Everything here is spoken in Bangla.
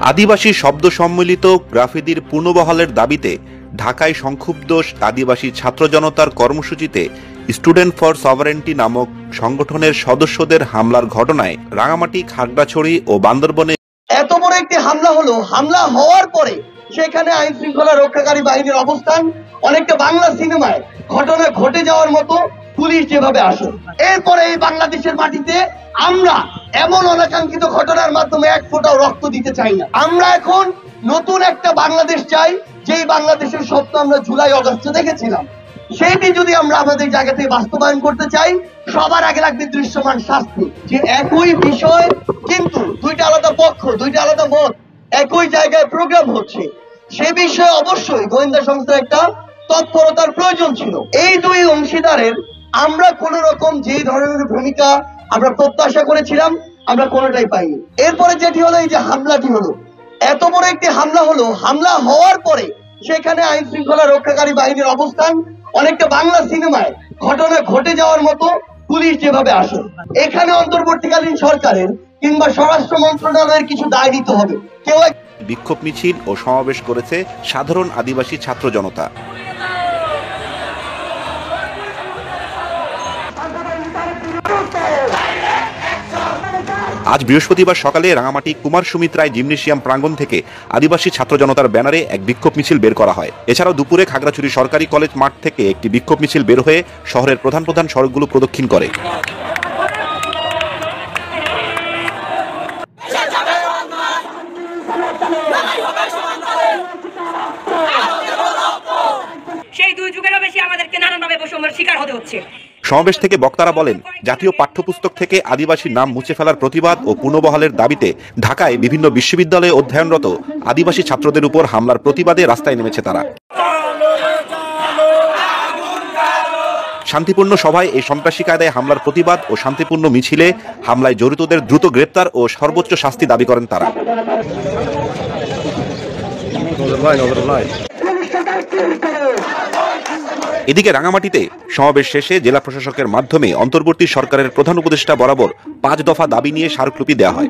আদিবাসী শব্দ সম্মিলিত গ্রাফিতির পুনর্বহালের দাবিতে ঢাকায় সংক্ষুব্ধ আদিবাসী ছাত্র জনতার কর্মসূচিতে স্টুডেন্ট ফর সভারেন্টি নামক সংগঠনের সদস্যদের হামলার ঘটনায় রাঙামাটি, খাগড়াছড়ি ও বান্দরবনে এত বড় একটি হামলা হলো। হামলা হওয়ার পরে সেখানে আইন শৃঙ্খলা রক্ষাকারী বাহিনীর অবস্থান অনেকটা বাংলা সিনেমায় ঘটনা ঘটে যাওয়ার মতো পুলিশ যেভাবে আসে। এরপরে এই বাংলাদেশের মাটিতে আমরা এমন অনাকাঙ্ক্ষিত ঘটনার মাধ্যমে এক ফোঁটাও রক্ত দিতে চাই না। আমরা এখন নতুন একটা বাংলাদেশ চাই, যেই বাংলাদেশের স্বপ্ন আমরা জুলাই অগস্টে দেখেছিলাম। সেটি যদি আমরা আমাদের জায়গা থেকে বাস্তবায়ন করতে চাই, সবার আগে লাগবে দৃশ্যমান শাস্তি। যে একই বিষয় কিন্তু দুইটা আলাদা পক্ষ, দুইটা আলাদা মত একই জায়গায় প্রোগ্রাম হচ্ছে, সে বিষয়ে অবশ্যই গোয়েন্দা সংস্থার একটা তৎপরতার প্রয়োজন ছিল। এই দুই অংশীদারের আমরা কোন রকম যে ধরনের ভূমিকা আমরা প্রত্যাশা করেছিলাম আমরা কোনোটাই পাইনি। এরপরে যেটি হলো, এই যে হামলাটি হলো, এত বড় একটি হামলা হলো। হামলা হওয়ার পরে সেখানে আইন শৃঙ্খলা রক্ষাকারী বাহিনীর অবস্থান অনেকটা বাংলা সিনেমায় ঘটনা ঘটে যাওয়ার মতো পুলিশ যেভাবে আসে। এখানে অন্তর্বর্তীকালীন সরকারের কিংবা স্বরাষ্ট্র মন্ত্রণালয়ের কিছু দায় নিতে হবে। কেউ বিক্ষোভ মিছিল ও সমাবেশ করেছে সাধারণ আদিবাসী ছাত্র জনতা। আজ বৃহস্পতিবার সকালে রাঙামাটি কুমার সুমিত রায় জিমনেশিয়াম প্রাঙ্গণ থেকে আদিবাসী ছাত্র জনতার ব্যানারে এক বিক্ষোভ মিছিল বের করা হয়। এছাড়াও দুপুরে খাগড়াছড়ি সরকারি কলেজ মাঠ থেকে একটি বিক্ষোভ মিছিল বের হয়ে শহরের প্রধান প্রধান সড়কগুলো প্রদক্ষিণ করে। সেই দুই যুগেরও বেশি আমাদেরকে নানানভাবে বৈষম্যের শিকার হতে হচ্ছে। সমাবেশ থেকে বক্তারা বলেন, জাতীয় পাঠ্যপুস্তক থেকে আদিবাসী নাম মুছে ফেলার প্রতিবাদ ও পুনর্বহালের দাবিতে ঢাকায় বিভিন্ন বিশ্ববিদ্যালয়ে অধ্যয়নরত আদিবাসী ছাত্রদের উপর হামলার প্রতিবাদে রাস্তায় নেমেছে তারা। শান্তিপূর্ণ সভায় এই সন্ত্রাসী কায়দায় হামলার প্রতিবাদ ও শান্তিপূর্ণ মিছিলে হামলায় জড়িতদের দ্রুত গ্রেপ্তার ও সর্বোচ্চ শাস্তি দাবি করেন তারা। এদিকে রাঙামাটিতে সমাবেশ শেষে জেলা প্রশাসকের মাধ্যমে অন্তর্বর্তী সরকারের প্রধান উপদেষ্টা বরাবর 5 দফা দাবি নিয়ে স্মারকলিপি দেওয়া হয়।